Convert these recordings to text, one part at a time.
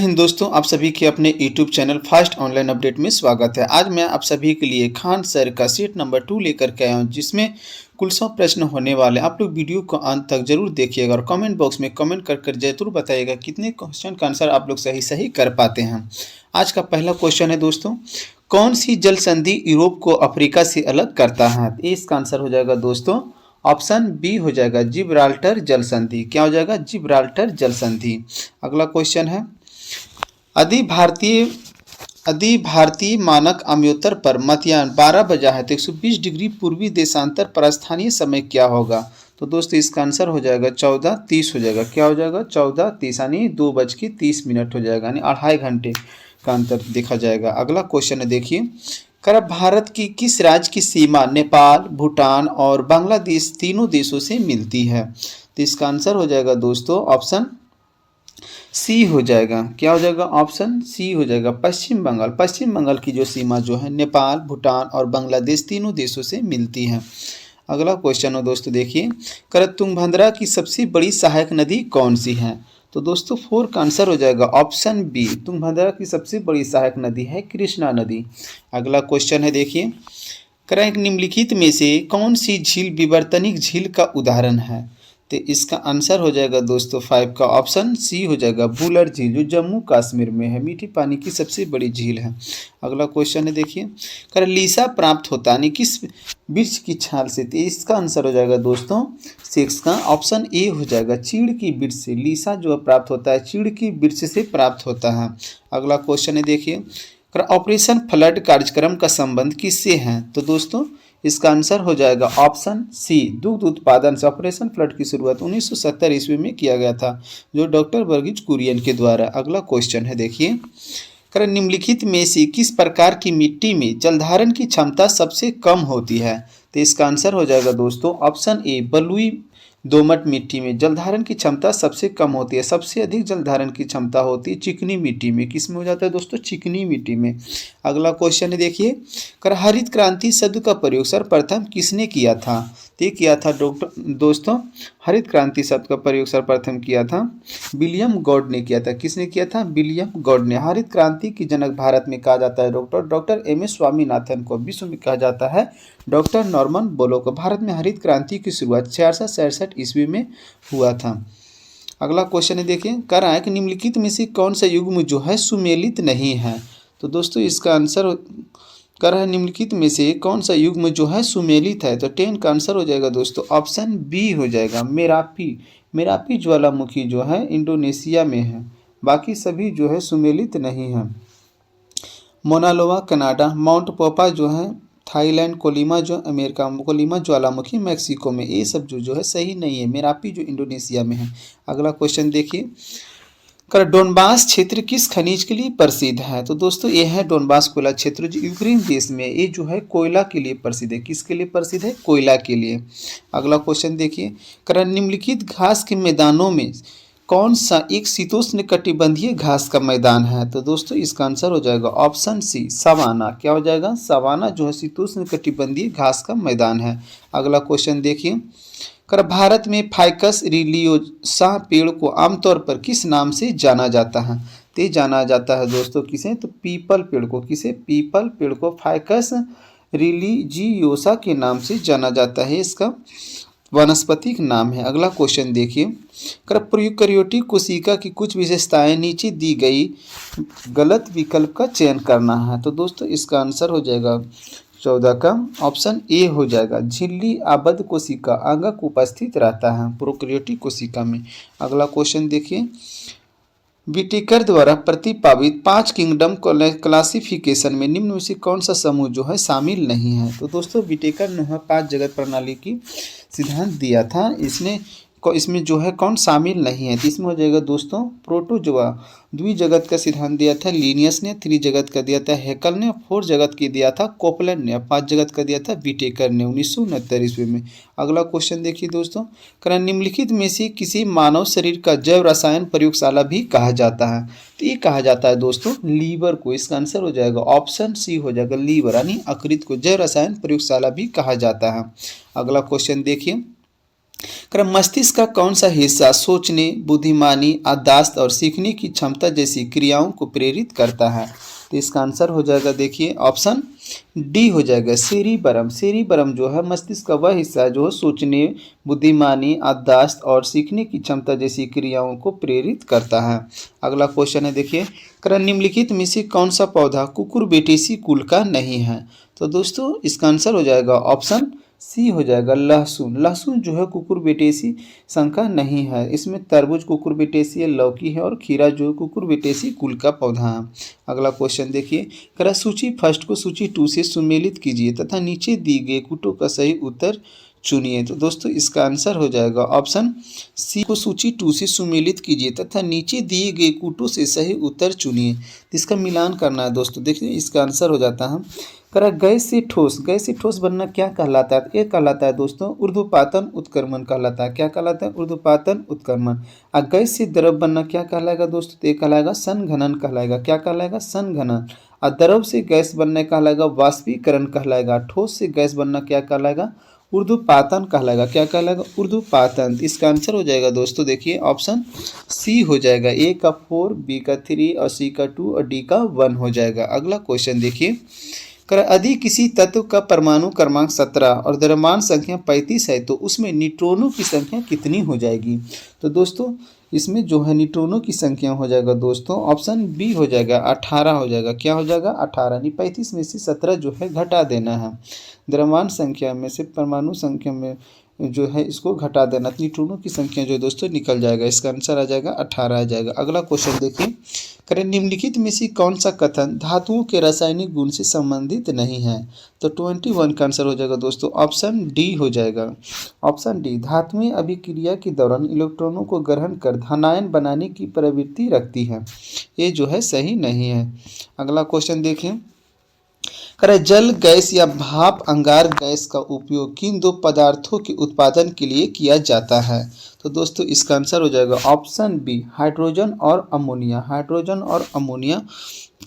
हिंद दोस्तों, आप सभी के अपने YouTube channel fast online update में स्वागत है। आज मैं आप सभी के लिए खान सर का सेट नंबर 2 लेकर के आया हूँ, जिसमें कुल 100 प्रश्न होने वाले। आप लोग वीडियो को अंत तक जरूर देखिएगा और कमेंट बॉक्स में कमेंट कर जरूर बताइएगा कितने क्वेश्चन का आंसर आप लोग सही कर पाते हैं। आज का पहला क्वेश्चन है दोस्तों, कौन सी जल संधि यूरोप को अफ्रीका से अलग करता है? इसका आंसर हो जाएगा दोस्तों ऑप्शन बी हो जाएगा जिब्राल्टर जल संधि। क्या हो जाएगा? जिब्राल्टर जल संधि। अगला क्वेश्चन है, अधिभारतीय मानक अम्योत्तर पर मध्याह्न 12 बजा है तो 120 डिग्री पूर्वी देशांतर पर स्थानीय समय क्या होगा? तो दोस्तों इसका आंसर हो जाएगा 14:30 हो जाएगा। क्या हो जाएगा? 14:30 यानी 2:30 हो जाएगा, यानी 2.5 घंटे का अंतर देखा जाएगा। अगला क्वेश्चन है, देखिए, कर भारत की किस राज्य की सीमा नेपाल, भूटान और बांग्लादेश तीनों देशों से मिलती है? तो इसका आंसर हो जाएगा दोस्तों ऑप्शन सी हो जाएगा। क्या हो जाएगा? ऑप्शन सी हो जाएगा पश्चिम बंगाल। पश्चिम बंगाल की जो सीमा जो है नेपाल, भूटान और बांग्लादेश तीनों देशों से मिलती है। अगला क्वेश्चन हो दोस्तों, देखिए, कर तुंगभद्रा की सबसे बड़ी सहायक नदी कौन सी है? तो दोस्तों 4 का आंसर हो जाएगा ऑप्शन बी, तुंगभद्रा की सबसे बड़ी सहायक नदी है कृष्णा नदी। अगला क्वेश्चन है, देखिए, कर निम्नलिखित में से कौन सी झील विवर्तनिक झील का उदाहरण है? तो इसका आंसर हो जाएगा दोस्तों 5 का ऑप्शन सी हो जाएगा वुलर झील, जो जम्मू कश्मीर में है, मीठी पानी की सबसे बड़ी झील है। अगला क्वेश्चन है, देखिए, कर लीसा प्राप्त होता है किस वृक्ष की छाल से? तो इसका आंसर हो जाएगा दोस्तों 6 का ऑप्शन ए हो जाएगा चीड़ की वृक्ष से। लीसा जो प्राप्त होता है चीड़ की वृक्ष से प्राप्त होता है। अगला क्वेश्चन है, देखिए, ऑपरेशन फ्लड कार्यक्रम का संबंध किससे है? तो दोस्तों इसका आंसर हो जाएगा ऑप्शन सी, दुग्ध उत्पादन से। ऑपरेशन फ्लड की शुरुआत 1970 ईस्वी में किया गया था, जो डॉक्टर वर्गीज कुरियन के द्वारा। अगला क्वेश्चन है, देखिए, कर निम्नलिखित में से किस प्रकार की मिट्टी में जलधारण की क्षमता सबसे कम होती है? तो इसका आंसर हो जाएगा दोस्तों ऑप्शन ए, बलुई दोमट मिट्टी में जलधारण की क्षमता सबसे कम होती है। सबसे अधिक जलधारण की क्षमता होती है चिकनी मिट्टी में। किस में हो जाता है दोस्तों? चिकनी मिट्टी में। अगला क्वेश्चन है, देखिए, कर हरित क्रांति शब्द का प्रयोग सर्वप्रथम किसने किया था? तो किया था दोस्तों हरित क्रांति शब्द का प्रयोग सर्वप्रथम किया था विलियम गॉड ने किया था। किसने किया था? विलियम गॉड ने। हरित क्रांति की जनक भारत में कहा जाता है डॉक्टर एम एस स्वामीनाथन को। विश्व में कहा जाता है डॉक्टर नॉर्मन बोलो को। भारत में हरित क्रांति की शुरुआत 66 ईस्वी में हुआ था। अगला क्वेश्चन है, देखिए, कर रहा है कि निम्नलिखित में से कौन सा युग्म जो है सुमेलित नहीं है? तो दोस्तों इसका आंसर कर रहा है निम्नलिखित में से कौन सा युग्म जो है सुमेलित है? तो 10 का आंसर हो जाएगा दोस्तों ऑप्शन बी हो जाएगा मेरापी। मेरापी ज्वालामुखी जो है इंडोनेशिया में है, बाकी सभी जो है सुमेलित नहीं है। मोनालोवा कनाडा, माउंट पोपा जो है थाईलैंड, कोलिमा जो अमेरिका, कोलिमा ज्वालामुखी मैक्सिको में, ये सब जो है सही नहीं है। मेरापी जो इंडोनेशिया में है। अगला क्वेश्चन देखिए, कर डोनबास क्षेत्र किस खनिज के लिए प्रसिद्ध है? तो दोस्तों ये है डोनबास कोयला क्षेत्र, जो यूक्रेन देश में, ये जो है कोयला के लिए प्रसिद्ध है। किसके लिए प्रसिद्ध है? कोयला के लिए। अगला क्वेश्चन देखिए, कर निम्नलिखित घास के मैदानों में कौन सा एक शीतोष्ण कटिबंधीय घास का मैदान है? तो दोस्तों इसका आंसर हो जाएगा ऑप्शन सी, सवाना। क्या हो जाएगा? सवाना जो है शीतोष्ण कटिबंधीय घास का मैदान है। अगला क्वेश्चन देखिए, कर भारत में फाइकस रिलियोसा पेड़ को आमतौर पर किस नाम से जाना जाता है? तो जाना जाता है दोस्तों किसे? तो पीपल पेड़ को। किसे? पीपल पेड़ को फाइकस रिलिजियोसा के नाम से जाना जाता है, इसका वनस्पतिक नाम है। अगला क्वेश्चन देखिए, कर प्रोकैरियोटिक कोशिका की कुछ विशेषताएं नीचे दी गई गलत विकल्प का चयन करना है। तो दोस्तों इसका आंसर हो जाएगा 14 का ऑप्शन ए हो जाएगा झिल्ली आबद्ध कोशिका अंगक उपस्थित रहता है प्रोकैरियोटिक कोशिका में। अगला क्वेश्चन देखिए, विटेकर द्वारा प्रतिपादित 5 किंगडम क्लासिफिकेशन में निम्न में से कौन सा समूह जो है शामिल नहीं है? तो दोस्तों विटेकर ने 5 जगत प्रणाली की सिद्धांत दिया था, इसमें जो है कौन शामिल नहीं है? तो इसमें हो जाएगा दोस्तों प्रोटोजोआ। 2 जगत का सिद्धांत दिया था लिनियस ने, 3 जगत का दिया था हैकल ने, 4 जगत की दिया था कोपलैंड ने, 5 जगत का दिया था विटेकर ने 1969 ईस्वी में। अगला क्वेश्चन देखिए दोस्तों, कर निम्नलिखित में से किसी मानव शरीर का जैव रसायन प्रयोगशाला भी कहा जाता है? तो ये कहा जाता है दोस्तों लीवर को। इसका आंसर हो जाएगा ऑप्शन सी हो जाएगा लीवर, यानी यकृत को जैव रसायन प्रयोगशाला भी कहा जाता है। अगला क्वेश्चन देखिए, क्रम मस्तिष्क का कौन सा हिस्सा सोचने, बुद्धिमानी, याददाश्त और सीखने की क्षमता जैसी क्रियाओं को प्रेरित करता है? तो इसका आंसर हो जाएगा, देखिए ऑप्शन डी हो जाएगा, सेरिबरम। सेरिबरम जो है मस्तिष्क का वह हिस्सा है जो सोचने, बुद्धिमानी, याददाश्त और सीखने की क्षमता जैसी क्रियाओं को प्रेरित करता है। अगला क्वेश्चन है, देखिए क्रम निम्नलिखित में से कौन सा पौधा कुकुरबिटेसी कुल का नहीं है? तो दोस्तों इसका आंसर हो जाएगा ऑप्शन सी हो जाएगा, लहसुन। लहसुन जो है कुकुरबिटेसी संघ का नहीं है। इसमें तरबूज कुकुरबिटेसी है, लौकी है और खीरा जो है कुकुरबिटेसी कुल का पौधा है। अगला क्वेश्चन देखिए, करा सूची फर्स्ट को सूची टू से सुमेलित कीजिए तथा नीचे दी गई कुटों का सही उत्तर चुनिए। तो दोस्तों इसका आंसर हो जाएगा ऑप्शन सी को सूची टू से सुमेलित कीजिए तथा नीचे दिए गए कूटों से सही उत्तर चुनिए। इसका मिलान करना है दोस्तों। देखिए इसका आंसर हो जाता है, करा गैस से ठोस। गैस से ठोस बनना क्या कहलाता है? ये कहलाता है दोस्तों ऊर्ध्वपातन उत्क्रमण कहलाता है। क्या कहलाता है? ऊर्ध्वपातन उत्क्रमण। और गैस से द्रव बनना क्या कहलाएगा दोस्तों? तो ये कहलाएगा संघनन कहलाएगा। क्या कहलाएगा? संघनन। और द्रव से गैस बनना कहलाएगा वाष्पीकरण कहलाएगा। ठोस से गैस बनना क्या कहलाएगा? ऊर्ध्वपातन कहलाएगा। क्या कहलाएगा? ऊर्ध्वपातन। इसका आंसर हो जाएगा दोस्तों, देखिए ऑप्शन सी हो जाएगा। ए का 4, बी का 3 और सी का 2 और डी का 1 हो जाएगा। अगला क्वेश्चन देखिए, यदि किसी तत्व का परमाणु क्रमांक 17 और द्रव्यमान संख्या 35 है तो उसमें न्यूट्रॉनों की संख्या कितनी हो जाएगी? तो दोस्तों इसमें जो है न्यूट्रॉनों की संख्या हो जाएगा दोस्तों ऑप्शन बी हो जाएगा, 18 हो जाएगा। क्या हो जाएगा? 18। नहीं, 35 में से 17 जो है घटा देना है। द्रव्यमान संख्या में से परमाणु संख्या में जो है इसको घटा देना, न्यूट्रॉनों की संख्या जो दोस्तों निकल जाएगा। इसका आंसर आ जाएगा 18 आ जाएगा। अगला क्वेश्चन देखिए, करें निम्नलिखित में से कौन सा कथन धातुओं के रासायनिक गुण से संबंधित नहीं है? तो 21 का आंसर हो जाएगा दोस्तों ऑप्शन डी हो जाएगा। ऑप्शन डी, धातुएं अभिक्रिया के दौरान इलेक्ट्रॉनों को ग्रहण कर धनायन बनाने की प्रवृत्ति रखती है। ये जो है सही नहीं है। अगला क्वेश्चन देखें, करें जल गैस या भाप अंगार गैस का उपयोग किन दो पदार्थों के उत्पादन के लिए किया जाता है? तो दोस्तों इसका आंसर हो जाएगा ऑप्शन बी, हाइड्रोजन और अमोनिया। हाइड्रोजन और अमोनिया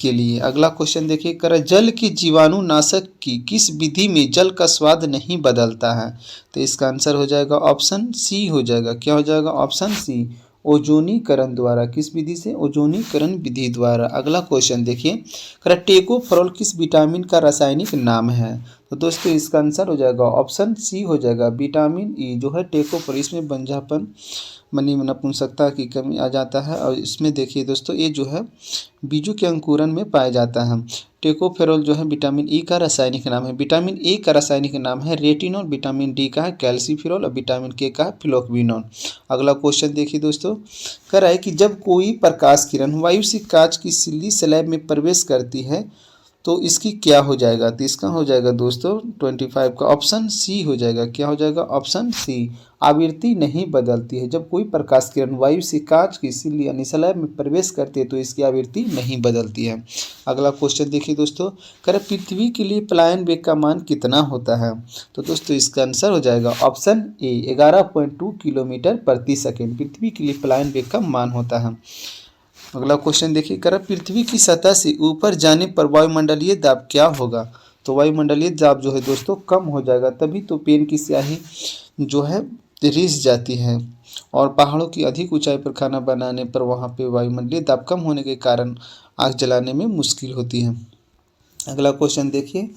के लिए। अगला क्वेश्चन देखिए, करें जल की जीवाणुनाशक की किस विधि में जल का स्वाद नहीं बदलता है? तो इसका आंसर हो जाएगा ऑप्शन सी हो जाएगा। क्या हो जाएगा? ऑप्शन सी, ओजोनीकरण द्वारा। किस विधि से? ओजोनीकरण विधि द्वारा। अगला क्वेश्चन देखिए, टेकोफेरॉल किस विटामिन का रासायनिक नाम है? तो दोस्तों इसका आंसर हो जाएगा ऑप्शन सी हो जाएगा, विटामिन ई जो है टेकोफेरॉल। इसमें बंझापन मनी नपुंसकता की कमी आ जाता है और इसमें देखिए दोस्तों ये जो है बीजों के अंकुरन में पाया जाता है। टेकोफेरॉल जो है विटामिन ई का रासायनिक नाम है। विटामिन ए का रासायनिक नाम है रेटिनॉल। विटामिन डी का है कैल्सीफेरॉल और विटामिन के का है फिलोक्विनोन। अगला क्वेश्चन देखिए दोस्तों, कह रहा है कि जब कोई प्रकाश किरण वायु से कांच की सिल्ली स्लैब में प्रवेश करती है तो इसकी क्या हो जाएगा? तो इसका हो जाएगा दोस्तों 25 का ऑप्शन सी हो जाएगा। क्या हो जाएगा? ऑप्शन सी, आवृत्ति नहीं बदलती है। जब कोई प्रकाश किरण वायु से कांच की सिल्ली यानी स्लैब में प्रवेश करती है तो इसकी आवृत्ति नहीं बदलती है। अगला क्वेश्चन देखिए दोस्तों, करें पृथ्वी के लिए पलायन वेग का मान कितना होता है? तो दोस्तों इसका आंसर हो जाएगा ऑप्शन ए, 11.2 किलोमीटर प्रति सेकेंड पृथ्वी के लिए पलायन वेग का मान होता है। अगला क्वेश्चन देखिए, करें पृथ्वी की सतह से ऊपर जाने पर वायुमंडलीय दाब क्या होगा? तो वायुमंडलीय दाब जो है दोस्तों कम हो जाएगा। तभी तो पेन की स्याही जो है रिस जाती है और पहाड़ों की अधिक ऊंचाई पर खाना बनाने पर वहाँ पे वायुमंडलीय दाब कम होने के कारण आग जलाने में मुश्किल होती है। अगला क्वेश्चन देखिए,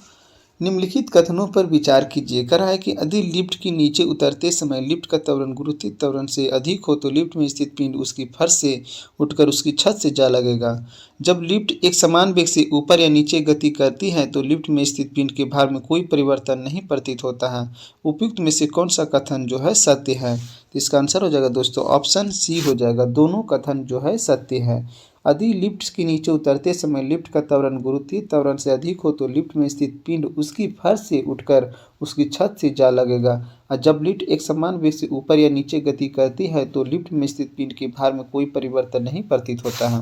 निम्नलिखित कथनों पर विचार कीजिए। कह रहा है कि यदि लिफ्ट के नीचे उतरते समय लिफ्ट का त्वरण गुरुत्वाकर्षण त्वरण से अधिक हो तो लिफ्ट में स्थित पिंड उसकी फर्श से उठकर उसकी छत से जा लगेगा। जब लिफ्ट एक समान वेग से ऊपर या नीचे गति करती है तो लिफ्ट में स्थित पिंड के भार में कोई परिवर्तन नहीं प्रतीत होता है। उपयुक्त में से कौन सा कथन जो है सत्य है? तो इसका आंसर हो जाएगा दोस्तों ऑप्शन सी हो जाएगा। दोनों कथन जो है सत्य है। यदि लिफ्ट के नीचे उतरते समय लिफ्ट का त्वरण गुरुत्वाकर्षण त्वरण से अधिक हो तो लिफ्ट में स्थित पिंड उसकी फर्श से उठकर उसकी छत से जा लगेगा। और जब लिफ्ट एक समान वेग से ऊपर या नीचे गति करती है तो लिफ्ट में स्थित पिंड के भार में कोई परिवर्तन नहीं प्रतीत होता है।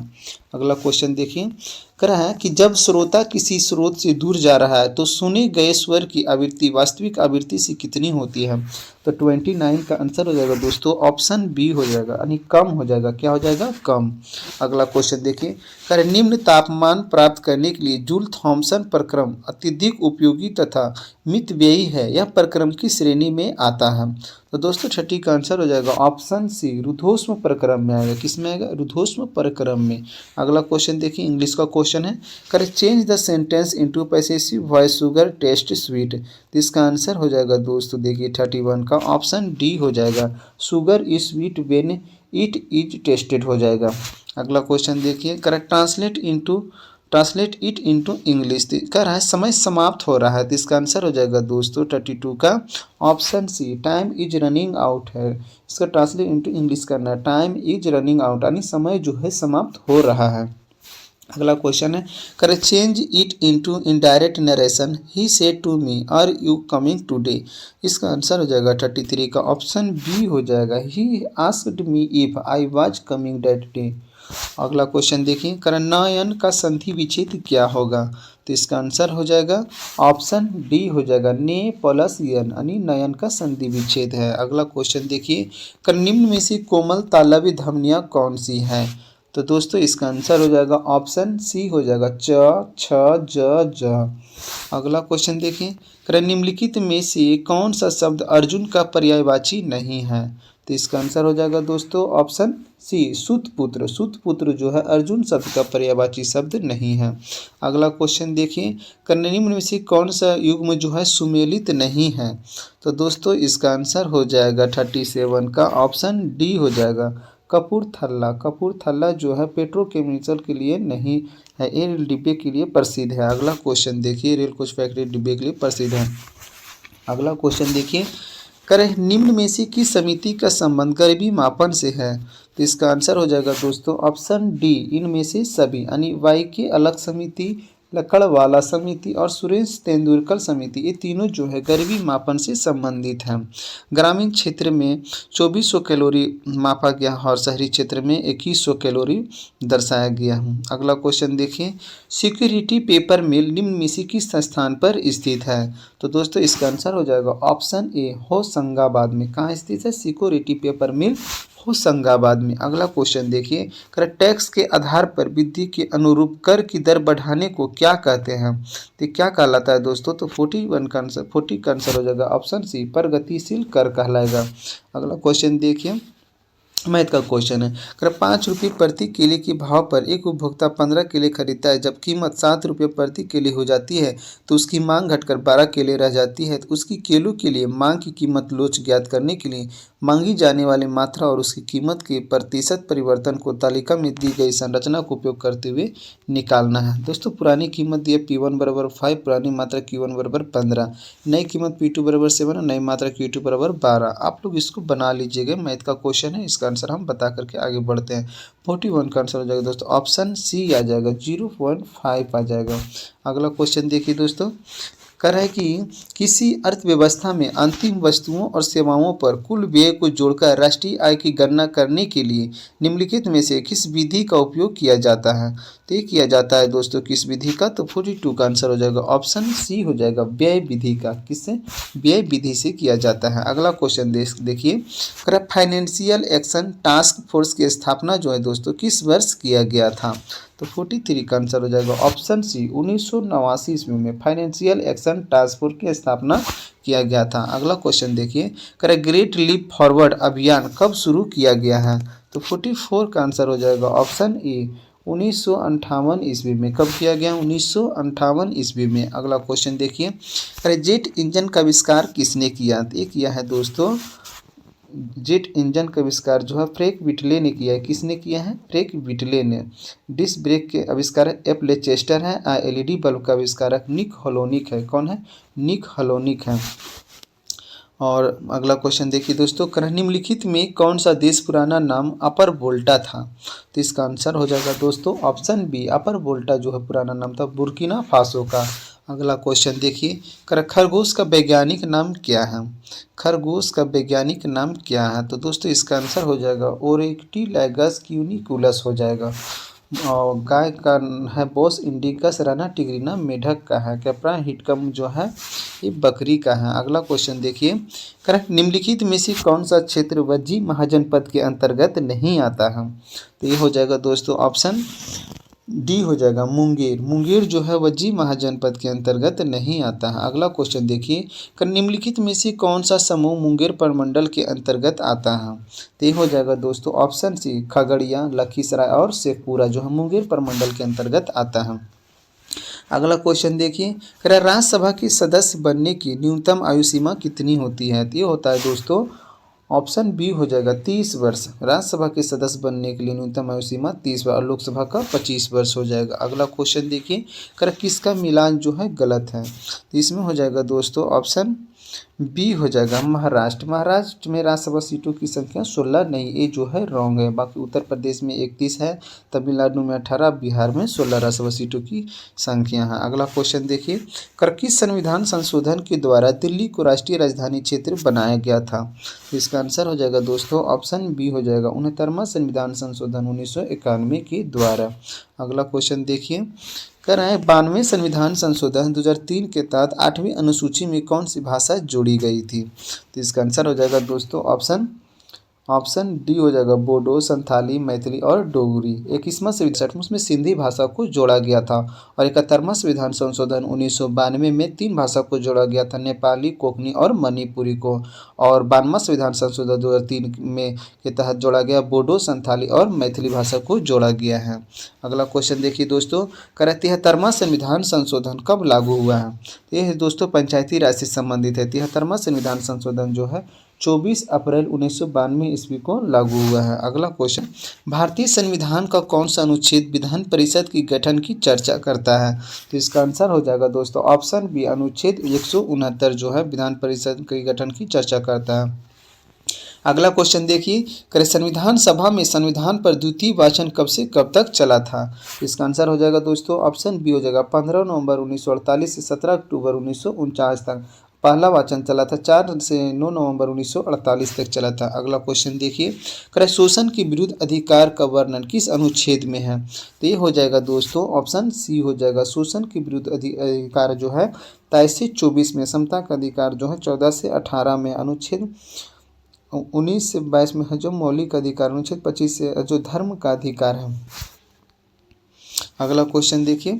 अगला क्वेश्चन देखिए, कह रहा है कि जब श्रोता किसी स्रोत से दूर जा रहा है तो सुने गए स्वर की आवृत्ति वास्तविक आवृत्ति से कितनी होती है? तो 29 का आंसर हो जाएगा दोस्तों ऑप्शन बी हो जाएगा, यानी कम हो जाएगा। क्या हो जाएगा? कम। अगला क्वेश्चन देखिए, कह रहे निम्न तापमान प्राप्त करने के लिए जूल थॉम्सन प्रक्रम अत्यधिक उपयोगी तथा मितव्ययी है। यह प्रक्रम की श्रेणी में आता है। तो दोस्तों छठी का आंसर हो जाएगा ऑप्शन सी, रुद्धोष्म प्रक्रम में आएगा। किस में आएगा? रुद्धोष्म प्रक्रम में। अगला क्वेश्चन देखिए, इंग्लिश का क्वेश्चन है। Correct, change the sentence into possessive voice, sugar test sweet. तो इसका आंसर हो जाएगा दोस्तों देखिए 31 का ऑप्शन डी हो जाएगा, sugar is sweet when it is tested हो जाएगा। अगला क्वेश्चन देखिए, correct, translate it into English. कह रहा है समय समाप्त हो रहा है। तो इसका आंसर हो जाएगा दोस्तों 32 का option C, time is running out है। इसका ट्रांसलेट इनटू इंग्लिश करना है, टाइम इज रनिंग आउट, यानी समय जो है समाप्त हो रहा है। अगला क्वेश्चन है, करे change it into indirect narration, he said to me are you coming today. इसका आंसर हो जाएगा 33 का ऑप्शन बी हो जाएगा, he asked me if I was coming that day. अगला क्वेश्चन देखिए, करण नयन का संधि विच्छेद क्या होगा। तो इसका आंसर हो जाएगा ऑप्शन डी हो जाएगा, ने प्लस यन, यानी नयन का संधि विच्छेद है। अगला क्वेश्चन देखिए, कर निम्न में से कोमल तालव्य ध्वनियाँ कौन सी हैं। तो दोस्तों इसका आंसर हो जाएगा ऑप्शन सी हो जाएगा, च छ ज ज। अगला क्वेश्चन देखिए, कर निम्नलिखित में से कौन सा शब्द अर्जुन का पर्यायवाची नहीं है। तो इसका आंसर हो जाएगा दोस्तों ऑप्शन सी, सुतपुत्र। सुतपुत्र जो है अर्जुन शब्द का पर्यायवाची शब्द नहीं है। अगला क्वेश्चन देखिए, निम्न में से कौन सा युग्म जो है सुमेलित नहीं है। तो दोस्तों इसका आंसर हो जाएगा 37 का ऑप्शन डी हो जाएगा, कपूरथला। कपूरथला जो है पेट्रोकेमिकल के लिए नहीं है, ये रेल डिब्बे के लिए प्रसिद्ध है। अगला क्वेश्चन देखिए, रेल कोच फैक्ट्री डिब्बे के लिए प्रसिद्ध है। अगला क्वेश्चन देखिए, करें निम्न में से किस समिति का संबंध गरीबी मापन से है। तो इसका आंसर हो जाएगा दोस्तों ऑप्शन डी, इनमें से सभी, यानी वाई के अलग समिति, लकड़वाला समिति और सुरेश तेंदुलकर समिति, ये तीनों जो है गरीबी मापन से संबंधित हैं। ग्रामीण क्षेत्र में 2400 कैलोरी मापा गया और शहरी क्षेत्र में 2100 कैलोरी दर्शाया गया है। अगला क्वेश्चन देखिए, सिक्योरिटी पेपर मिल निम्न में से किस स्थान पर स्थित है। तो दोस्तों इसका आंसर हो जाएगा ऑप्शन ए, होशंगाबाद में। कहाँ स्थित है? सिक्योरिटी पेपर मिल होशंगाबाद में। अगला क्वेश्चन देखिए, टैक्स के आधार पर वृद्धि के अनुरूप कर की दर बढ़ाने को क्या कहते हैं। तो क्या कहलाता है दोस्तों? तो 40 का आंसर हो जाएगा ऑप्शन सी, प्रगतिशील कर कहलाएगा। अगला क्वेश्चन देखिए, मैथ का क्वेश्चन है, अगर 5 रुपये प्रति केले के भाव पर एक उपभोक्ता 15 केले खरीदता है, जब कीमत 7 रुपये प्रति केले हो जाती है तो उसकी मांग घटकर 12 केले रह जाती है। तो उसकी केलों के लिए मांग की कीमत लोच ज्ञात करने के लिए मांगी जाने वाली मात्रा और उसकी कीमत के प्रतिशत परिवर्तन को तालिका में दी गई संरचना का उपयोग करते हुए निकालना है। दोस्तों पुरानी कीमत दी है P1 बराबर 5, पुरानी मात्रा Q1 बराबर 15, नई कीमत P2 बराबर 7 और नई मात्रा Q2 बराबर 12। आप लोग इसको बना लीजिएगा, मैथ का क्वेश्चन है, इसका आंसर हम बता करके आगे बढ़ते हैं। 41 का आंसर हो जाएगा दोस्तों ऑप्शन सी आ जाएगा, 0.5 आ जाएगा। अगला क्वेश्चन देखिए दोस्तों, कह रहा है कि किसी अर्थव्यवस्था में अंतिम वस्तुओं और सेवाओं पर कुल व्यय को जोड़कर राष्ट्रीय आय की गणना करने के लिए निम्नलिखित में से किस विधि का उपयोग किया जाता है। तो ये किया जाता है दोस्तों किस विधि का? तो 42 का आंसर हो जाएगा ऑप्शन सी हो जाएगा, व्यय विधि का। किससे? व्यय विधि से किया जाता है। अगला क्वेश्चन देखिए, फाइनेंशियल एक्शन टास्क फोर्स की स्थापना जो है दोस्तों किस वर्ष किया गया था। तो 43 का आंसर हो जाएगा ऑप्शन सी, 1989 ईस्वी में फाइनेंशियल एक्शन टास्क फोर्स की स्थापना किया गया था। अगला क्वेश्चन देखिए, ग्रेट लीप फॉरवर्ड अभियान कब शुरू किया गया है। तो 44 का आंसर हो जाएगा ऑप्शन ए, 1958 ईस्वी में। कब किया गया? 1958 ईस्वी में। अगला क्वेश्चन देखिए, जेट इंजन का आविष्कार किसने किया। तो ये किया है दोस्तों, जेट इंजन का आविष्कार जो है फ्रैंक व्हिटले ने किया है। किसने किया है? फ्रैंक व्हिटले ने। डिस्क ब्रेक के आविष्कारक एफ लेचेस्टर है। एलईडी बल्ब का आविष्कारक निक हलोनिक है। कौन है? निक हलोनिक है। और अगला क्वेश्चन देखिए दोस्तों, निम्नलिखित में कौन सा देश पुराना नाम अपर वोल्टा था। तो इसका आंसर हो जाएगा दोस्तों ऑप्शन बी, अपर वोल्टा जो है पुराना नाम था बुर्किना फासो का। अगला क्वेश्चन देखिए, खरगोश का वैज्ञानिक नाम क्या है। खरगोश का वैज्ञानिक नाम क्या है। तो दोस्तों इसका आंसर हो जाएगा ओरेक्टिलैगस क्यूनिकुलस हो जाएगा। और गाय का है बोस इंडिकस, राना टिग्रिना मेढक का है, कैप्रा हिटकम जो है ये बकरी का है। अगला क्वेश्चन देखिए, करेक्ट निम्नलिखित में से कौन सा क्षेत्र वज्जी महाजनपद के अंतर्गत नहीं आता है। तो ये हो जाएगा दोस्तों ऑप्शन डी हो जाएगा मुंगेर। मुंगेर जो है वह जी महाजनपद के अंतर्गत नहीं आता है। अगला क्वेश्चन देखिए, निम्नलिखित में से कौन सा समूह मुंगेर प्रमंडल के अंतर्गत आता है? तो ये हो जाएगा दोस्तों ऑप्शन सी खगड़िया, लखीसराय और शेखपुरा जो है मुंगेर प्रमंडल के अंतर्गत आता है। अगला क्वेश्चन देखिए, राज्यसभा के सदस्य बनने की न्यूनतम आयु सीमा कितनी होती है? तो ये होता है दोस्तों ऑप्शन बी हो जाएगा 30 वर्ष। राज्यसभा के सदस्य बनने के लिए न्यूनतम आयु सीमा 30 वर्ष और लोकसभा का 25 वर्ष हो जाएगा। अगला क्वेश्चन देखिए, किसका मिलान जो है गलत है? तो इसमें हो जाएगा दोस्तों ऑप्शन बी हो जाएगा महाराष्ट्र। महाराष्ट्र में राज्यसभा सीटों की संख्या 16 नहीं, ये जो है रॉन्ग है। बाकी उत्तर प्रदेश में 31 है, तमिलनाडु में 18, बिहार में 16 राज्यसभा सीटों की संख्या है। अगला क्वेश्चन देखिए, किस संविधान संशोधन के द्वारा दिल्ली को राष्ट्रीय राजधानी क्षेत्र बनाया गया था? तो इसका आंसर हो जाएगा दोस्तों ऑप्शन बी हो जाएगा 69वां संविधान संशोधन 1991 के द्वारा। अगला क्वेश्चन देखिए, 92वें संविधान संशोधन 2003 के तहत 8वीं अनुसूची में कौन सी भाषा जोड़ी गई थी? तो इसका आंसर हो जाएगा दोस्तों ऑप्शन डी हो जाएगा बोडो, संथाली, मैथिली और डोगरी। 21वां संविधान उसमें सिंधी भाषा को जोड़ा गया था और 71वां संविधान संशोधन 1992 में 3 भाषा को जोड़ा गया था, नेपाली, कोंकणी और मणिपुरी को। और 92वां संविधान संशोधन 2003 में के तहत जोड़ा गया बोडो, संथाली और मैथिली भाषा को जोड़ा गया है। अगला क्वेश्चन देखिए दोस्तों, 73वां संविधान संशोधन कब लागू हुआ है? ये दोस्तों पंचायती राज से संबंधित है। 73वां संविधान संशोधन जो है 24 अप्रैल 1992 ईस्वी को लागू हुआ है। अगला क्वेश्चन, भारतीय संविधान का कौन सा अनुच्छेद विधान परिषद की गठन की चर्चा करता है? तो इसका आंसर हो जाएगा दोस्तों ऑप्शन बी अनुच्छेद 169 जो है विधान परिषद के गठन की चर्चा करता है। अगला क्वेश्चन देखिए, संविधान सभा में संविधान पर द्वितीय वाचन कब से कब तक चला था? इसका आंसर हो जाएगा दोस्तों ऑप्शन बी हो जाएगा 15 नवंबर 1948 से 17 अक्टूबर 1949 तक पहला वाचन चला था। 4 से 9 नवंबर 1948 तक चला था। अगला क्वेश्चन देखिए, शोषण के विरुद्ध अधिकार का वर्णन किस अनुच्छेद में है? तो ये हो जाएगा दोस्तों ऑप्शन सी हो जाएगा शोषण के विरुद्ध अधिकार जो है 23 से 24 में, समता का अधिकार जो है 14 से 18 में, अनुच्छेद 19 से 22 में है जो मौलिक अधिकार, अनुच्छेद 25 से जो धर्म का अधिकार है। अगला क्वेश्चन देखिए,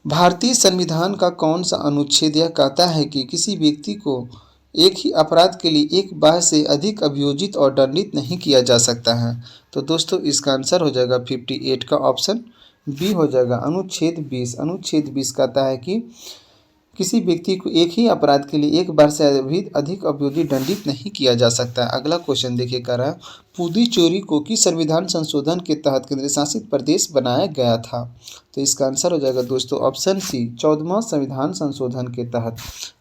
भारतीय संविधान का कौन सा अनुच्छेद यह कहता है कि किसी व्यक्ति को एक ही अपराध के लिए एक बार से अधिक अभियोजित और दंडित नहीं किया जा सकता है? तो दोस्तों इसका आंसर हो जाएगा 58 का ऑप्शन बी हो जाएगा अनुच्छेद 20। अनुच्छेद 20 कहता है कि किसी व्यक्ति को एक ही अपराध के लिए एक बार से अधिक अभियोजित दंडित नहीं किया जा सकता है। अगला क्वेश्चन देखिए, पुदुचेरी को किस संविधान संशोधन के तहत केंद्र शासित प्रदेश बनाया गया था? तो इसका आंसर हो जाएगा दोस्तों ऑप्शन सी 14वां संविधान संशोधन के तहत।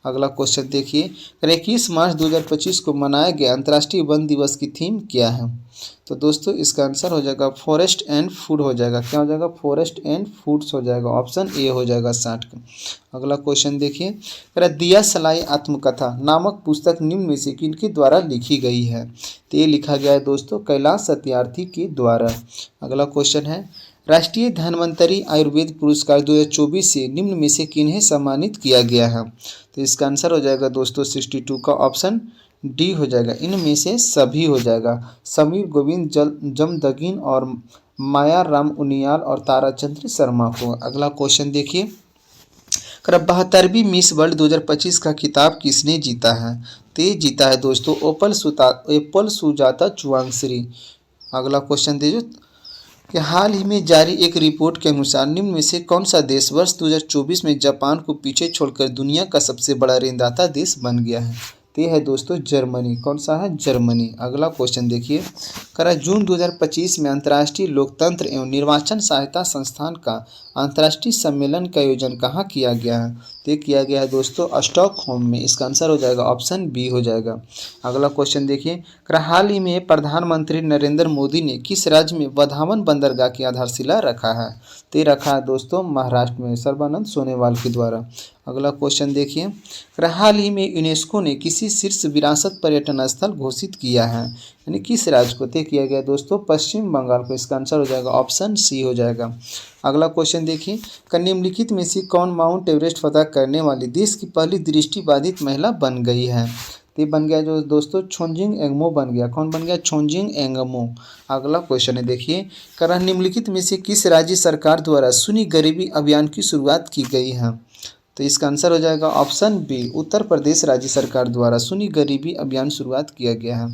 अगला क्वेश्चन देखिए, 21 मार्च 2025 को मनाया गया अंतर्राष्ट्रीय वन दिवस की थीम क्या है? तो दोस्तों इसका आंसर हो जाएगा फॉरेस्ट एंड फूड हो जाएगा। क्या हो जाएगा? फॉरेस्ट एंड फूड्स हो जाएगा, ऑप्शन ए हो जाएगा 60 का। अगला क्वेश्चन देखिए, दिया सलाई आत्मकथा नामक पुस्तक निम्न में से किनके द्वारा लिखी गई है? तो ये लिखा गया है दोस्तों कैलाश सत्यार्थी के द्वारा। अगला क्वेश्चन है, राष्ट्रीय धन्वंतरी आयुर्वेद पुरस्कार 2024 से निम्न में से किन्हें सम्मानित किया गया है? तो इसका आंसर हो जाएगा दोस्तों 62 का ऑप्शन डी हो जाएगा इनमें से सभी हो जाएगा। समीर गोविंद जमदगिन और माया राम उनियाल और ताराचंद्र शर्मा को। अगला क्वेश्चन देखिए, 72वीं मिस वर्ल्ड 2025 का खिताब किसने जीता है? तो ये जीता है दोस्तों एप्पल सुजाता चुवांगश्री। अगला क्वेश्चन देखिए कि हाल ही में जारी एक रिपोर्ट के अनुसार निम्न में से कौन सा देश वर्ष 2024 में जापान को पीछे छोड़कर दुनिया का सबसे बड़ा ऋणदाता देश बन गया है? तो ये है दोस्तों जर्मनी। कौन सा है? जर्मनी। अगला क्वेश्चन देखिए, जून 2025 में अंतर्राष्ट्रीय लोकतंत्र एवं निर्वाचन सहायता संस्थान का अंतर्राष्ट्रीय सम्मेलन का आयोजन कहाँ किया गया है? तो ये किया गया है दोस्तों स्टॉकहोम में। इसका आंसर हो जाएगा ऑप्शन बी हो जाएगा। अगला क्वेश्चन देखिए, हाल ही में प्रधानमंत्री नरेंद्र मोदी ने किस राज्य में वधावन बंदरगाह की आधारशिला रखा है? तो ये रखा है दोस्तों महाराष्ट्र में सर्बानंद सोनोवाल के द्वारा। अगला क्वेश्चन देखिए, हाल ही में यूनेस्को ने किसी शीर्ष विरासत पर्यटन स्थल घोषित किया है, यानी किस राज्य को? तय किया गया दोस्तों पश्चिम बंगाल को। इसका आंसर हो जाएगा ऑप्शन सी हो जाएगा। अगला क्वेश्चन देखिए, निम्नलिखित में से कौन माउंट एवरेस्ट फतह करने वाली देश की पहली दृष्टिबाधित महिला बन गई है? तो ये बन गया जो दोस्तों छोंजिंग एंगमो बन गया। कौन बन गया? छोंजिंग एंगमो। अगला क्वेश्चन है देखिए, करा निम्नलिखित में से किस राज्य सरकार द्वारा शून्य गरीबी अभियान की शुरुआत की गई है? तो इसका आंसर हो जाएगा ऑप्शन बी, उत्तर प्रदेश राज्य सरकार द्वारा शून्य गरीबी अभियान शुरुआत किया गया है।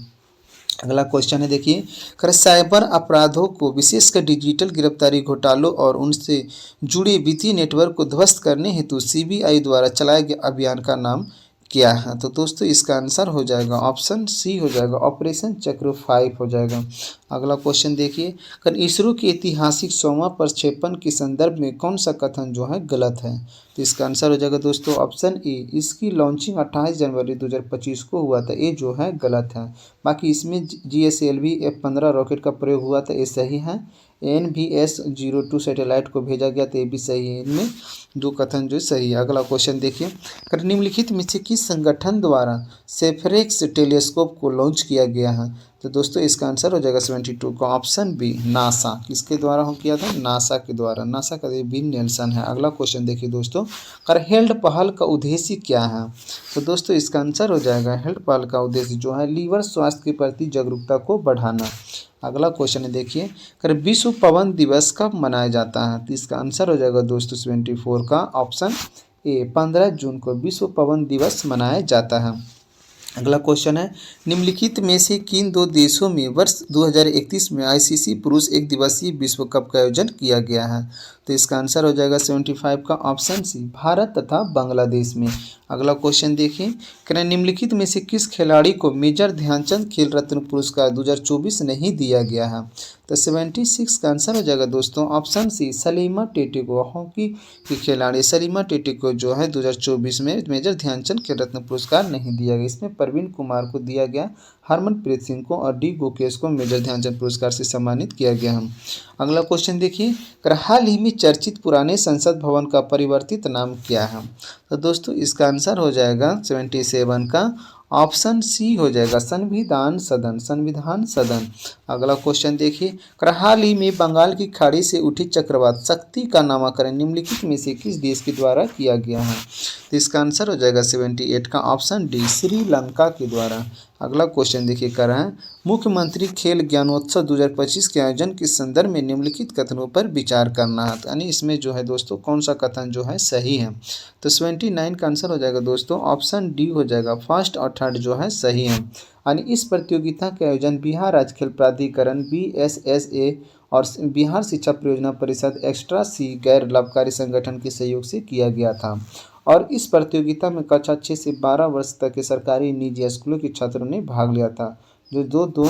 अगला क्वेश्चन है देखिए, कर साइबर अपराधों को विशेषकर डिजिटल गिरफ्तारी घोटालों और उनसे जुड़े वित्तीय नेटवर्क को ध्वस्त करने हेतु सीबीआई द्वारा चलाए गए अभियान का नाम क्या है? तो दोस्तों इसका आंसर हो जाएगा ऑप्शन सी हो जाएगा, ऑपरेशन चक्र 5 हो जाएगा। अगला क्वेश्चन देखिए, कर इसरो के ऐतिहासिक 100वां प्रक्षेपण के संदर्भ में कौन सा कथन जो है गलत है? तो इसका आंसर हो जाएगा दोस्तों ऑप्शन ए, इसकी लॉन्चिंग 28 जनवरी 2025 को हुआ था, ये जो है गलत है। बाकी इसमें GSLV F-15 रॉकेट का प्रयोग हुआ था, ये सही है। NVS-02 सैटेलाइट को भेजा गया तो ये भी सही है। इनमें दो कथन जो सही है। अगला क्वेश्चन देखिए, कर निम्नलिखित में से किस संगठन द्वारा सेफरेक्स टेलीस्कोप को लॉन्च किया गया है? तो दोस्तों इसका आंसर हो जाएगा 72 का ऑप्शन बी, नासा। किसके द्वारा हो किया था? नासा के द्वारा। नासा का बिल नेल्सन है। अगला क्वेश्चन देखिए दोस्तों, कर हेल्थ पहल का उद्देश्य क्या है? तो दोस्तों इसका आंसर हो जाएगा हेल्थ पहल का उद्देश्य जो है लीवर स्वास्थ्य के प्रति जागरूकता को बढ़ाना। अगला क्वेश्चन है देखिए, कर विश्व पवन दिवस कब मनाया जाता है? तो इसका आंसर हो जाएगा दोस्तों 74 का ऑप्शन ए, 15 जून को विश्व पवन दिवस मनाया जाता है। अगला क्वेश्चन है, निम्नलिखित में से किन दो देशों में वर्ष 2031 में ICC पुरुष एक दिवसीय विश्व कप का आयोजन किया गया है? तो इसका आंसर हो जाएगा 75 का ऑप्शन सी, भारत तथा बांग्लादेश में। अगला क्वेश्चन देखिए, कि निम्नलिखित में से किस खिलाड़ी को मेजर ध्यानचंद खेल रत्न पुरस्कार 2024 नहीं दिया गया है? तो 76 का आंसर हो जाएगा दोस्तों ऑप्शन सी, सलीमा टेटी को। हॉकी की खिलाड़ी सलीमा टेटी को जो है 2024 में मेजर ध्यानचंद खेल रत्न पुरस्कार नहीं दिया गया। इसमें प्रवीण कुमार को दिया गया, हरमनप्रीत सिंह को और डी गुकेश को मेजर ध्यानचंद पुरस्कार से सम्मानित किया गया है। अगला क्वेश्चन देखिए, हाल ही में चर्चित पुराने संसद भवन का परिवर्तित नाम क्या है? तो दोस्तों इसका आंसर हो जाएगा 77 का ऑप्शन सी हो जाएगा, संविधान सदन। संविधान सदन। अगला क्वेश्चन देखिए, हाल ही में बंगाल की खाड़ी से उठी चक्रवात शक्ति का नामकरण निम्नलिखित में से किस देश के द्वारा किया गया है? तो इसका आंसर हो जाएगा 78 का ऑप्शन डी, श्रीलंका के द्वारा। अगला क्वेश्चन देखिए, कर रहे हैं मुख्यमंत्री खेल ज्ञानोत्सव 2025 के आयोजन के संदर्भ में निम्नलिखित कथनों पर विचार करना है। यानी इसमें जो है दोस्तों कौन सा कथन जो है सही है? तो 79 का आंसर हो जाएगा दोस्तों ऑप्शन डी हो जाएगा, फर्स्ट और थर्ड जो है सही है। यानी इस प्रतियोगिता के आयोजन बिहार राज्य खेल प्राधिकरण BSSA और बिहार शिक्षा परियोजना परिषद एक्स्ट्रा सी गैर लाभकारी संगठन के सहयोग से किया गया था। और इस प्रतियोगिता में कक्षा 6 से 12 वर्ष तक के सरकारी निजी स्कूलों के छात्रों ने भाग लिया था, जो दो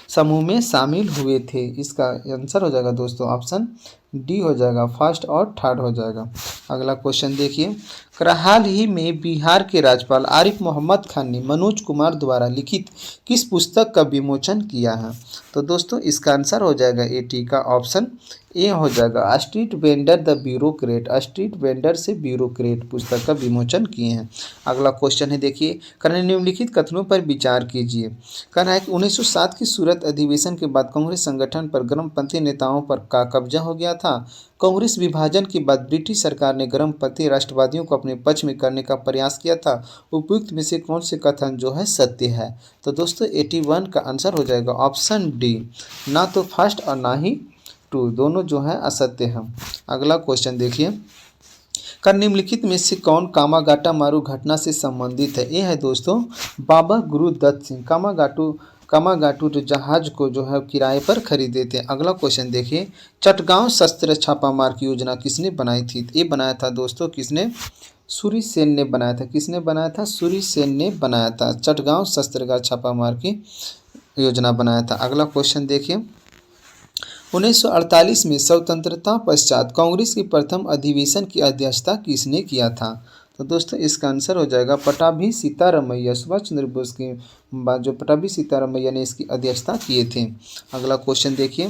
समूह में शामिल हुए थे। इसका आंसर हो जाएगा दोस्तों ऑप्शन डी हो जाएगा, फर्स्ट और थर्ड हो जाएगा। अगला क्वेश्चन देखिए, हाल ही में बिहार के राज्यपाल आरिफ मोहम्मद खान ने मनोज कुमार द्वारा लिखित किस पुस्तक का विमोचन किया है? तो दोस्तों इसका आंसर हो जाएगा 80 का ऑप्शन ए हो जाएगा, street vendor the bureaucrat. Street vendor से ब्यूरोक्रेट पुस्तक का विमोचन किए हैं। अगला क्वेश्चन है देखिए, निम्नलिखित कथनों पर विचार कीजिए। कहना है कि 1907 की सूरत अधिवेशन के बाद कांग्रेस संगठन पर गर्मपंथी नेताओं पर का कब्जा हो गया था। कांग्रेस विभाजन के बाद ब्रिटिश सरकार ने गर्मपंथी राष्ट्रवादियों को अपने पक्ष में करने का प्रयास किया था। उपयुक्त में से कौन से कथन जो है सत्य है? तो दोस्तों 81 का आंसर हो जाएगा ऑप्शन डी, ना तो फर्स्ट और ना ही टू, दोनों जो है असत्य हैं। अगला क्वेश्चन देखिए, निम्नलिखित में से कौन कामागाटा मारू घटना से संबंधित है? ये है दोस्तों बाबा गुरुदत्त सिंह। कामागाटू जो जहाज को जो है किराए पर खरीदे थे। अगला क्वेश्चन देखिए, चटगांव शस्त्र छापामार की योजना किसने बनाई थी? ये बनाया था दोस्तों किसने? सूरी सेन ने बनाया था। किसने बनाया था? सूरी सेन ने बनाया था। चटगांव शस्त्रागार छापामार की योजना बनाया था। अगला क्वेश्चन देखिए, 1948 में स्वतंत्रता पश्चात कांग्रेस की प्रथम अधिवेशन की अध्यक्षता किसने किया था? तो दोस्तों इसका आंसर हो जाएगा पटाभी सीतारामैया। सुभाष चंद्र बोस के बाद जो पटाभी सीतारामैया ने इसकी अध्यक्षता किए थे। अगला क्वेश्चन देखिए,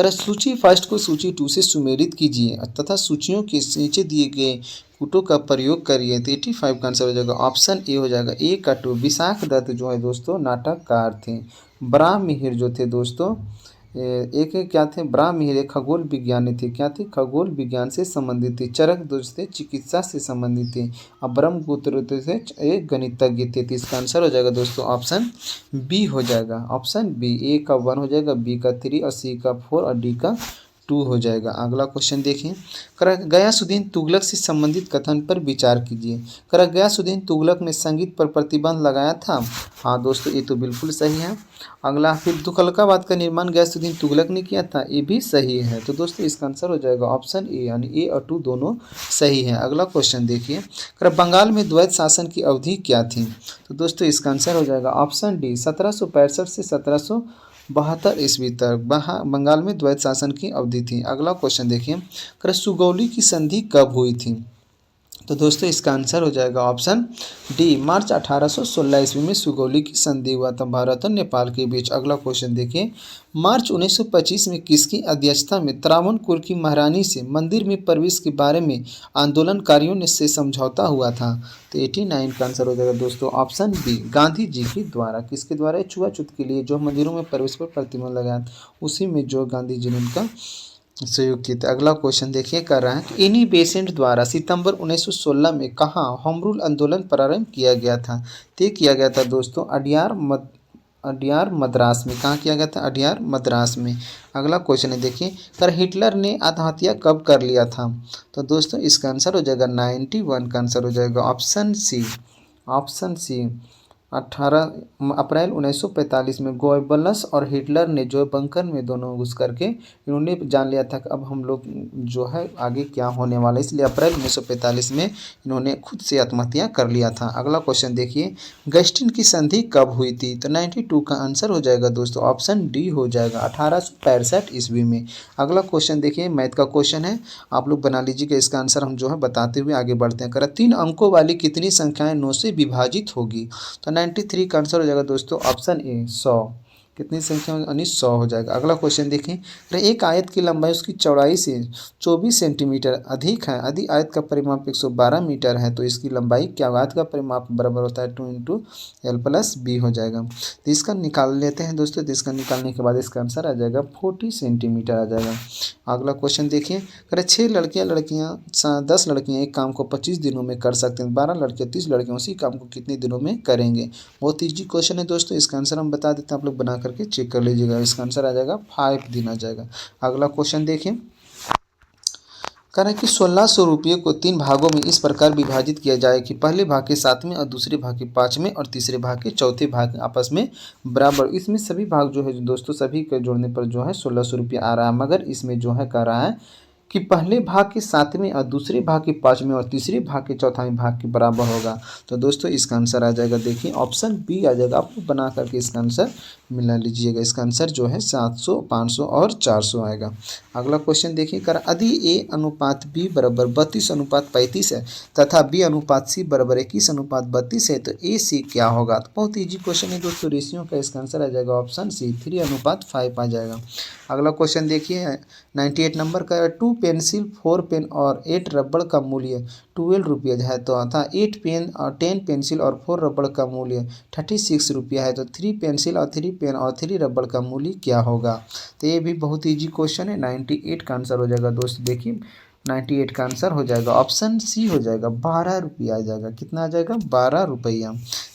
सूची फर्स्ट को सूची 2 से सुमेलित कीजिए तथा सूचियों के नीचे दिए गए कूटों का प्रयोग करिए। तो 85 का आंसर हो जाएगा ऑप्शन ए हो जाएगा, ए कटु। विशाख दत्त जो है दोस्तों नाटककार थे। बराह मिहिर जो थे दोस्तों एक क्या थे, ब्राह्मण खगोल विज्ञानी थे, क्या थे, खगोल विज्ञान से संबंधित थे। चरकध्वज थे चिकित्सा से संबंधित थे। और ब्रह्मपुत्र थे एक गणितज्ञ थे। तो इसका आंसर हो जाएगा दोस्तों ऑप्शन बी हो जाएगा। ऑप्शन बी, ए का 1 हो जाएगा, बी का 3 और सी का 4 और डी का 2 हो जाएगा। अगला क्वेश्चन देखिए, गयासुद्दीन तुगलक से संबंधित कथन पर विचार कीजिए। गयासुद्दीन तुगलक ने संगीत पर प्रतिबंध लगाया था। हाँ दोस्तों, ये तो बिल्कुल सही है। अगला, फिर तुगलकाबाद का निर्माण गयासुद्दीन तुगलक ने किया था, ये भी सही है। तो दोस्तों इसका आंसर हो जाएगा ऑप्शन ए, यानी ए और 2 दोनों सही है। अगला क्वेश्चन देखिए, बंगाल में द्वैत शासन की अवधि क्या थी। तो दोस्तों इसका आंसर हो जाएगा ऑप्शन डी, 1765 से 1772 ईस्वी तक बंगाल में द्वैत शासन की अवधि थी। अगला क्वेश्चन देखिए, सुगौली की संधि कब हुई थी। तो दोस्तों इसका आंसर हो जाएगा ऑप्शन डी, मार्च 1816 ईस्वी में सुगौली की संधि हुआ था भारत और नेपाल के बीच। अगला क्वेश्चन देखिए, मार्च 1925 में किसकी अध्यक्षता में त्रावणकोर की महारानी से मंदिर में प्रवेश के बारे में आंदोलनकारियों ने से समझौता हुआ था। तो 89 का आंसर हो जाएगा दोस्तों ऑप्शन बी, गांधी जी के द्वारा। किसके द्वारा, छुआछूत के लिए जो मंदिरों में प्रवेश पर प्रतिबंध लगाया उसी में जो गांधी जी ने उनका सहयोग किया था। अगला क्वेश्चन देखिए, कर रहा है कि एनी बेसेंट द्वारा सितंबर 1916 में कहाँ होम रूल आंदोलन प्रारंभ किया गया था। तय किया गया था दोस्तों अडियार मद्रास में। कहाँ किया गया था, अडियार मद्रास में। अगला क्वेश्चन है देखिए, हिटलर ने आत्महत्या कब कर लिया था। तो दोस्तों इसका आंसर हो जाएगा 91 का आंसर हो जाएगा ऑप्शन सी। ऑप्शन सी, 18 अप्रैल 1945 में गोयबल्स और हिटलर ने जो बंकर में दोनों घुस करके इन्होंने जान लिया था कि अब हम लोग जो है आगे क्या होने वाला है, इसलिए अप्रैल 1945 में इन्होंने खुद से आत्महत्या कर लिया था। अगला क्वेश्चन देखिए, गस्टिन की संधि कब हुई थी। तो 92 का आंसर हो जाएगा दोस्तों ऑप्शन डी हो जाएगा, 1865 ईस्वी में। अगला क्वेश्चन देखिए, मैथ का क्वेश्चन है, आप लोग बना लीजिएगा। इसका आंसर हम जो है बताते हुए आगे बढ़ते हैं। 3 अंकों वाली कितनी संख्याएं 9 से विभाजित होगी। तो 93 का आंसर हो जाएगा दोस्तों ऑप्शन ए, 100। कितनी संख्या यानी 100 हो जाएगा। अगला क्वेश्चन देखें, एक आयत की लंबाई उसकी चौड़ाई से 24 सेंटीमीटर अधिक है यदि आयत का परिमाप 112 मीटर है तो इसकी लंबाई क्या होगा। आयत का परिमाप बराबर होता है 2 × L+B हो जाएगा। तो इसका निकाल लेते हैं दोस्तों। तो इसका निकालने के बाद इसका आंसर आ जाएगा 40 सेंटीमीटर आ जाएगा। अगला क्वेश्चन देखिए, 6 लड़कियाँ 10 लड़कियाँ एक काम को 25 दिनों में कर सकते हैं, 12 लड़कियाँ 30 लड़कियाँ उसी काम को कितने दिनों में करेंगे। बहुत ईजी क्वेश्चन है दोस्तों। इसका आंसर हम बता देते हैं, आप लोग बना करके चेक कर लीजिएगा। इसका आंसर आ जाएगा 5 दिन आ जाएगा। अगला क्वेश्चन देखिए, कह रहा है कि 1600 रुपये को 3 भागों में इस प्रकार विभाजित किया जाए कि पहले भाग के 7वें और दूसरे भाग के 5वें और तीसरे भाग के 4थे भाग आपस में बराबर। इसमें सभी भाग जो है दोस्तों सभी के जोड़ने पर जो है 1600 रुपये आ रहा है, मगर इसमें जो है कह रहा है कि पहले भाग के 7वें और दूसरे भाग के 5वें और तीसरे भाग के 4वें भाग के बराबर होगा। तो दोस्तों इसका आंसर आ जाएगा, देखिए ऑप्शन बी आ जाएगा। आप लोग बना करके इसका आंसर मिला लीजिएगा। इसका आंसर जो है 700, 500 और 400 आएगा। अगला क्वेश्चन देखिए, यदि A अनुपात B बराबर 32:35 है तथा B अनुपात C बराबर 21:32 है तो AC क्या होगा। तो बहुत ईजी क्वेश्चन है दोस्तों, रेशियो का। इसका आंसर आ जाएगा ऑप्शन सी, 3:5 आ जाएगा। अगला क्वेश्चन देखिए 98 नंबर का, 2 पेंसिल 4 पेन और 8 रबड़ का मूल्य 12 रुपये है तो अतः 8 पेन और 10 पेंसिल और 4 रबड़ का मूल्य 36 रुपया है तो 3 पेंसिल और 3 पेन और 3 रबड़ का मूल्य क्या होगा। तो ये भी बहुत ईजी क्वेश्चन है। 98 का आंसर हो जाएगा दोस्तों, देखिए 98 का आंसर हो जाएगा ऑप्शन सी हो जाएगा, 12 रुपया आ जाएगा। कितना आ जाएगा, 12 रुपया।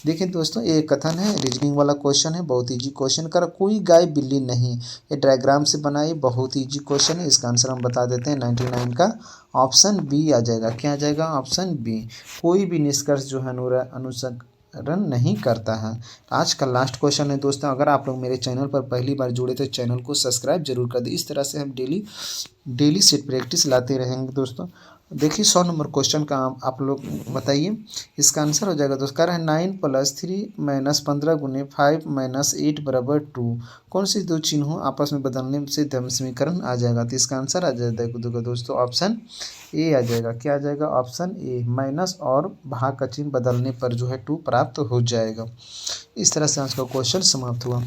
देखिए दोस्तों ये कथन है, रीजनिंग वाला क्वेश्चन है, बहुत ईजी क्वेश्चन। कर कोई गाय बिल्ली नहीं, ये डायग्राम से बनाई, बहुत ईजी क्वेश्चन है। इसका आंसर हम बता देते हैं, 99 का ऑप्शन बी आ जाएगा। क्या आ जाएगा, ऑप्शन बी। कोई भी निष्कर्ष जो है अनुसरण नहीं करता है। आज का लास्ट क्वेश्चन है दोस्तों, अगर आप लोग मेरे चैनल पर पहली बार जुड़े तो चैनल को सब्सक्राइब जरूर कर दें। इस तरह से हम डेली सेट प्रैक्टिस लाते रहेंगे दोस्तों। देखिए 100 नंबर क्वेश्चन का आप लोग बताइए। इसका आंसर हो जाएगा दोस्तों, कह रहा है 9 + 3 - 15 × 5 - 8 = 2। कौन सी दो चिन्हों आपस में बदलने से समीकरण आ जाएगा। तो इसका आंसर आ जाएगा दोस्तों ऑप्शन ए आ जाएगा। क्या आ जाएगा, ऑप्शन ए। माइनस और भाग का चिन्ह बदलने पर जो है 2 प्राप्त हो जाएगा। इस तरह से आज का क्वेश्चन समाप्त हुआ।